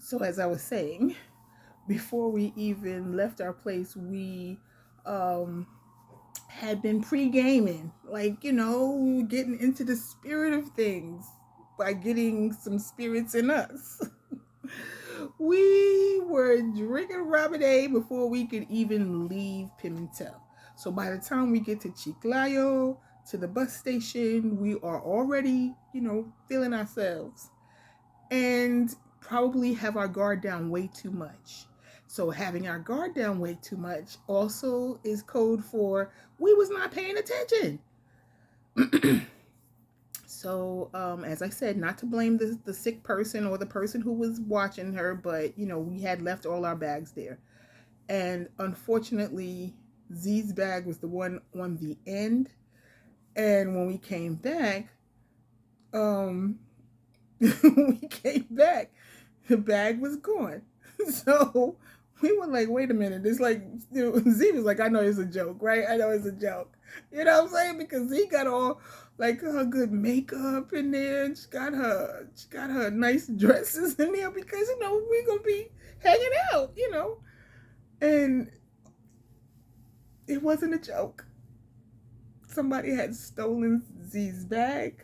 So as I was saying, before we even left our place, we um, had been pre-gaming. Like, we were getting into the spirit of things by getting some spirits in us. We were drinking Ramadane before we could even leave Pimentel. So by the time we get to Chiclayo, to the bus station, we are already, feeling ourselves and probably have our guard down way too much. So having our guard down way too much also is code for we was not paying attention. So, as I said, not to blame the sick person or the person who was watching her, but we had left all our bags there. And unfortunately, Z's bag was the one on the end. And when we came back, um, when we came back, the bag was gone. So we were like, wait a minute. It's like, Z was like, I know it's a joke, right? I know it's a joke. You know what I'm saying? Because Z got all like her good makeup in there. And she got her nice dresses in there because, we're going to be hanging out. And it wasn't a joke. Somebody had stolen Z's bag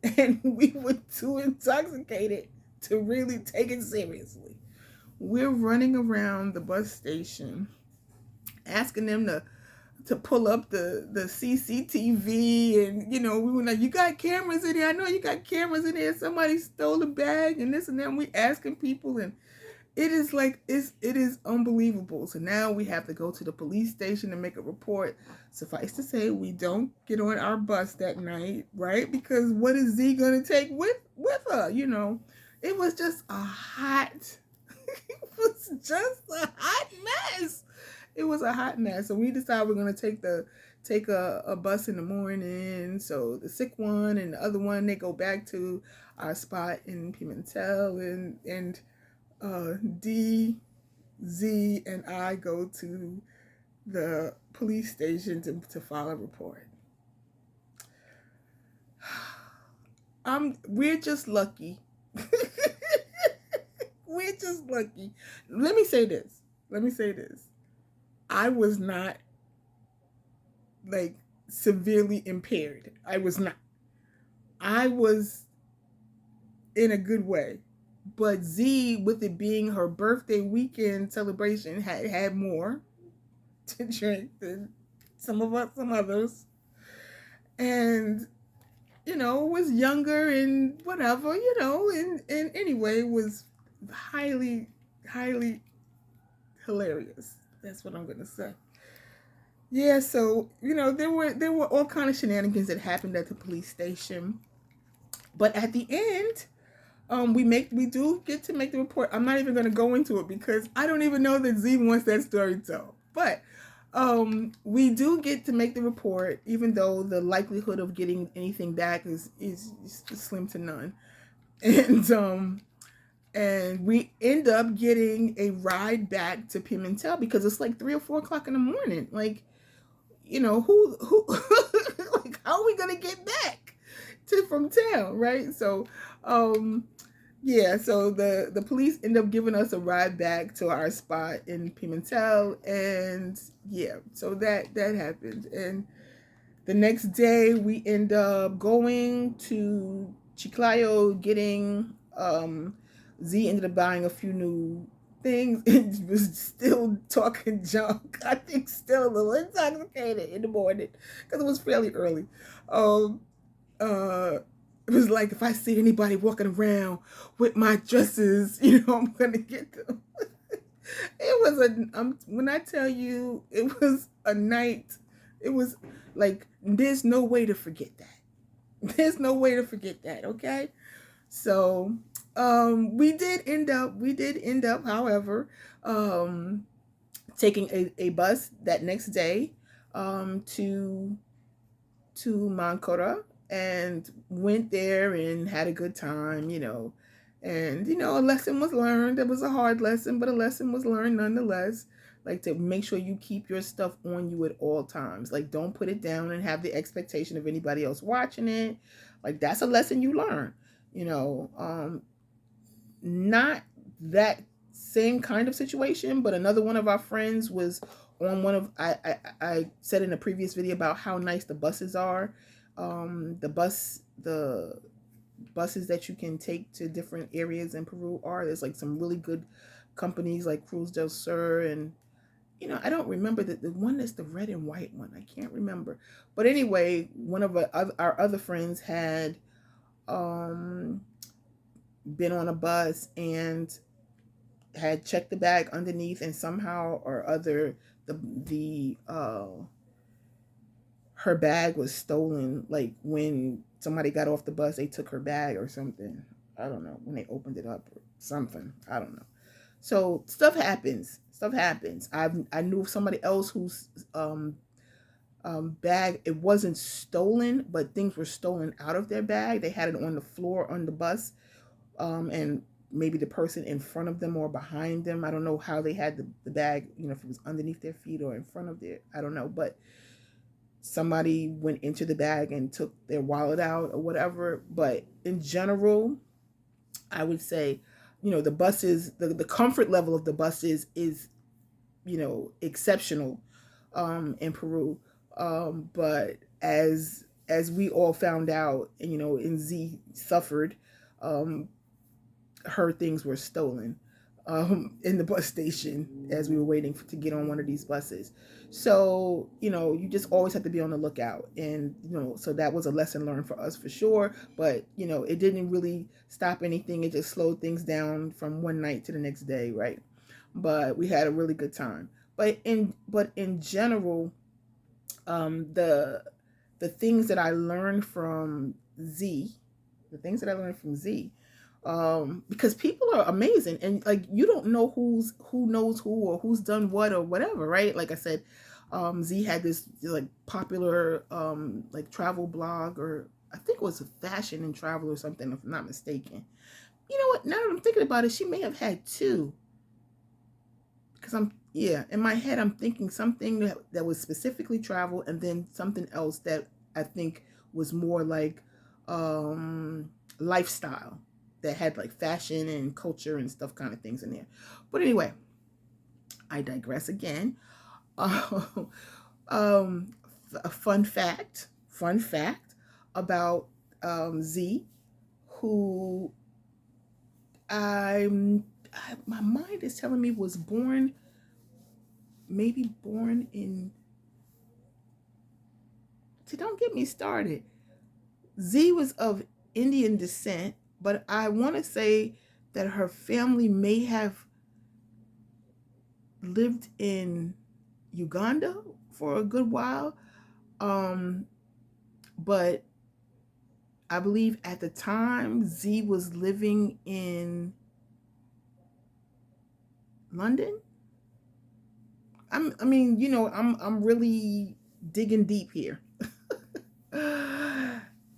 and we were too intoxicated to really take it seriously. We're running around the bus station asking them to pull up the CCTV, and we were like, you got cameras in there? I know you got cameras in there. Somebody stole a bag and this and that. And we asking people, and it is like it is unbelievable. So now we have to go to the police station and make a report. Suffice to say, we don't get on our bus that night, right? Because what is Z gonna take with her? It was just a hot. It was just a hot mess. It was a hot mess. So we decided we're gonna take a bus in the morning. So the sick one and the other one, they go back to our spot in Pimentel, and D, Z, and I go to the police station to file a report. We're just lucky. We're just lucky. Let me say this. I was not like severely impaired. I was not. I was in a good way. But Z, with it being her birthday weekend celebration, had more to drink than some others. And, was younger and whatever, and anyway, was highly, highly hilarious. That's what I'm gonna say. Yeah, so there were all kind of shenanigans that happened at the police station, but at the end, we do get to make the report. I'm not even going to go into it because I don't even know that Z wants that story told. But we do get to make the report, even though the likelihood of getting anything back is slim to none. And we end up getting a ride back to Pimentel because it's like 3 or 4 o'clock in the morning. Like, who like, how are we gonna get back to from town, right? So yeah, so the police end up giving us a ride back to our spot in Pimentel, and yeah, so that happened. And the next day we end up going to Chiclayo, getting Z ended up buying a few new things. It was still talking junk. I think still a little intoxicated in the morning because it was fairly early. Um, it was like, if I see anybody walking around with my dresses, I'm gonna get them. It was when I tell you, it was a night. It was like there's no way to forget that. There's no way to forget that. Okay, so we did end up, however, taking a bus that next day to Mancora, and went there and had a good time. And a lesson was learned. It was a hard lesson, but a lesson was learned nonetheless. Like, to make sure you keep your stuff on you at all times. Like, don't put it down and have the expectation of anybody else watching it. Like, that's a lesson you learn. Not that same kind of situation, but another one of our friends was on one of I said in a previous video about how nice the buses are. The buses that you can take to different areas in Peru are. There's like some really good companies like Cruz del Sur, and I don't remember the one that's the red and white one. I can't remember. But anyway, one of our other friends had um been on a bus and had checked the bag underneath, and somehow or other the her bag was stolen. Like when somebody got off the bus, they took her bag or something. I don't know, when they opened it up or something. I don't know. So stuff happens. Stuff happens. I knew somebody else whose bag, it wasn't stolen, but things were stolen out of their bag. They had it on the floor on the bus, and maybe the person in front of them or behind them. I don't know how they had the bag, if it was underneath their feet or in front of their, I don't know, but somebody went into the bag and took their wallet out or whatever. But in general, I would say, the buses, the comfort level of the buses is, exceptional in Peru. But as we all found out, and Z suffered, um, her things were stolen in the bus station as we were waiting to get on one of these buses. So, you just always have to be on the lookout. And, so that was a lesson learned for us for sure. But, it didn't really stop anything. It just slowed things down from one night to the next day, right? But we had a really good time. But in general, the things that I learned from Z, the things that I learned from Z, because people are amazing, and like you don't know who knows who or who's done what or whatever, right? Like I said, Z had this like popular like travel blog, or I think it was a fashion and travel or something, if I'm not mistaken. You know what? Now that I'm thinking about it, she may have had two, because in my head I'm thinking something that was specifically travel, and then something else that I think was more like lifestyle, that had like fashion and culture and stuff kind of things in there. But anyway, I digress again. A fun fact about Z, who my mind is telling me was maybe born in. So don't get me started. Z was of Indian descent, but I want to say that her family may have lived in Uganda for a good while. But I believe at the time Z was living in London. I'm really digging deep here.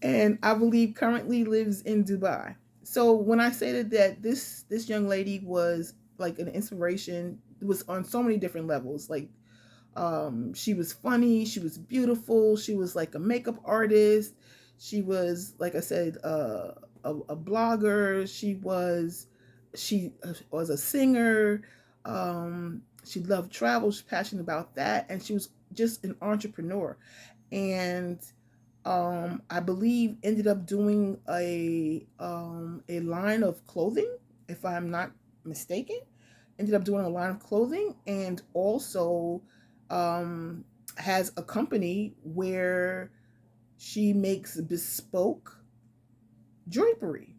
And I believe currently lives in Dubai. So when I say that this young lady was like an inspiration, it was on so many different levels. Like she was funny, she was beautiful, she was like a makeup artist, she was, like I said, a blogger, she was a singer, she loved travel, she's passionate about that, and she was just an entrepreneur. And I believe ended up doing a line of clothing, if I'm not mistaken. Ended up doing a line of clothing, and also um, has a company where she makes drapery.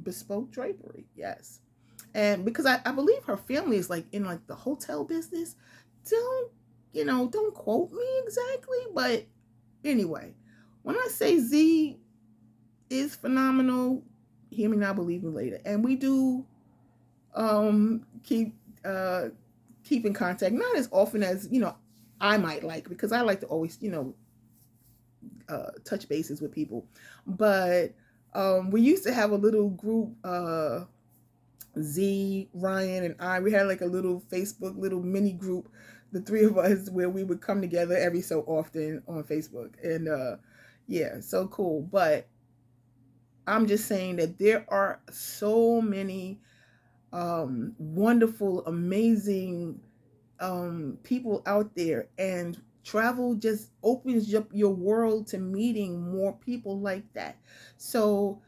Bespoke drapery, yes. And because I believe her family is like in like the hotel business. Don't quote me exactly, but anyway, when I say Z is phenomenal, hear me now, believe me later. And we do keep keep in contact, not as often as I might like, because I like to always touch bases with people. But we used to have a little group, Z, Ryan, and I. We had like a little Facebook little mini group, the three of us, where we would come together every so often on Facebook. And yeah, so cool. But I'm just saying that there are so many wonderful, amazing people out there, and travel just opens up your world to meeting more people like that. So,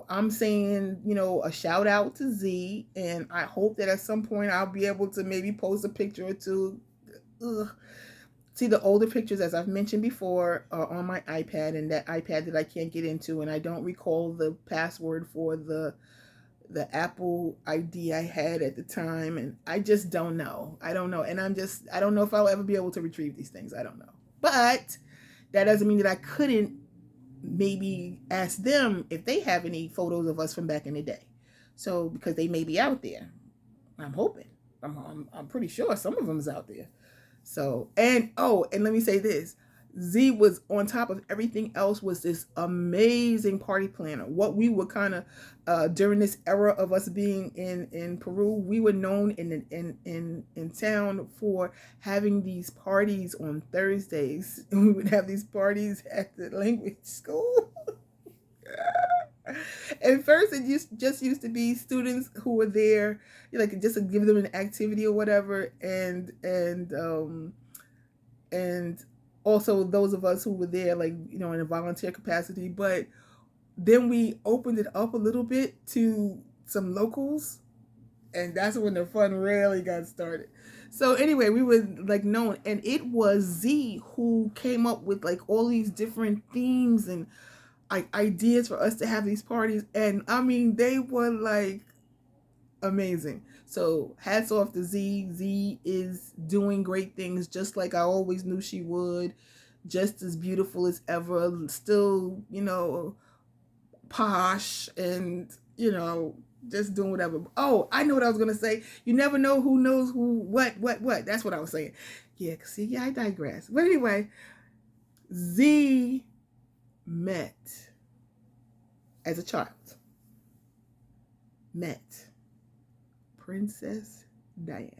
I'm saying, a shout out to Z, and I hope that at some point I'll be able to maybe post a picture or two. Ugh. See, the older pictures, as I've mentioned before, are on my iPad, and that iPad that I can't get into, and I don't recall the password for the Apple ID I had at the time, and I just don't know. I don't know, and I don't know if I'll ever be able to retrieve these things. I don't know, but that doesn't mean that I couldn't maybe ask them if they have any photos of us from back in the day. So because they may be out there, I'm hoping. I'm pretty sure some of them's out there. So, and let me say this. Z was on top of everything else, was this amazing party planner. What we were kind of during this era of us being in Peru, we were known in town for having these parties on Thursdays. We would have these parties at the language school. At first, it just used to be students who were there, like just to give them an activity or whatever, and also those of us who were there, like in a volunteer capacity. But then we opened it up a little bit to some locals, and that's when the fun really got started. So anyway, we were like known, and it was Z who came up with like all these different themes and ideas for us to have these parties, and I mean they were like amazing. So hats off to Z. Z is doing great things, just like I always knew she would. Just as beautiful as ever, still posh, and just doing whatever. Oh, I know what I was gonna say. You never know who knows who, what. That's what I was saying. Yeah, see, I digress. But anyway, Z met as a child. Met Princess Diana.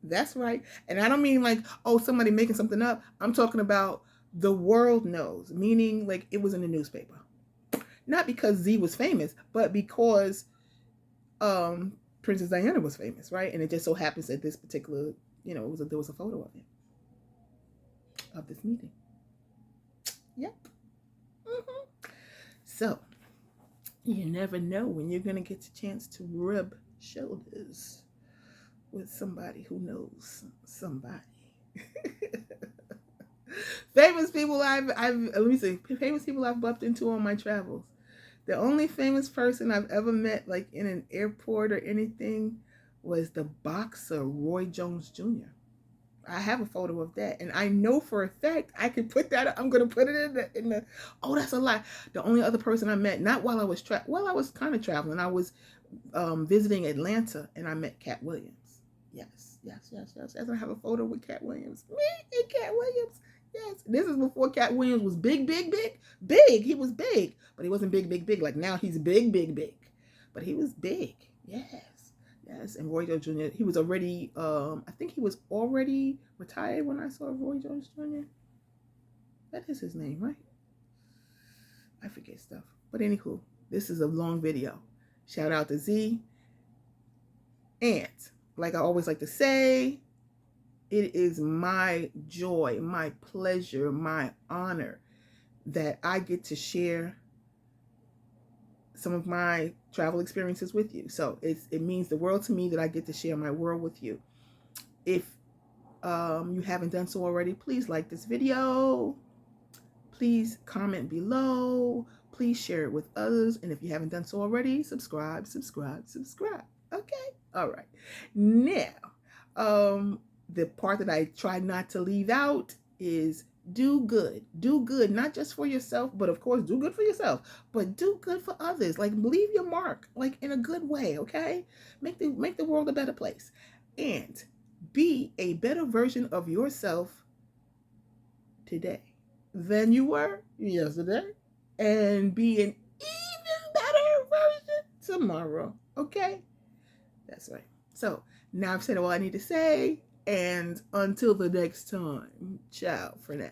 That's right. And I don't mean like, oh, somebody making something up. I'm talking about the world knows, meaning like it was in the newspaper. Not because Z was famous, but because Princess Diana was famous, right? And it just so happens that this particular, there was a photo of it, of this meeting. Yep. Mm-hmm. So, you never know when you're going to get a chance to rub shoulders with somebody who knows somebody. Famous people famous people I've bumped into on my travels. The only famous person I've ever met, like in an airport or anything, was the boxer Roy Jones Jr. I have a photo of that, and I know for a fact I can put that. I'm gonna put it in the. Oh, that's a lie. The only other person I met, not while I was I was kind of traveling. I was visiting Atlanta, and I met Cat Williams. Yes. I have a photo with Cat Williams. Me and Cat Williams. Yes, this is before Cat Williams was big. He was big, but he wasn't big. Like now, he's big. But he was big. Yes, and Roy Jones Jr. He was already, I think he was already retired when I saw Roy Jones Jr. That is his name, right? I forget stuff. But anywho, this is a long video. Shout out to Z. And like I always like to say, it is my joy, my pleasure, my honor that I get to some of my travel experiences with you. So it means the world to me that I get to share my world with you. If you haven't done so already, please like this video. Please comment below. Please share it with others. And if you haven't done so already, subscribe. Okay? All right. Now, the part that I try not to leave out is do good. Do good, not just for yourself, but of course, do good for yourself, but do good for others. Like, leave your mark, like in a good way, okay? Make the world a better place. And be a better version of yourself today than you were yesterday. And be an even better version tomorrow, okay? That's right. So, now I've said all I need to say. And until the next time, ciao for now.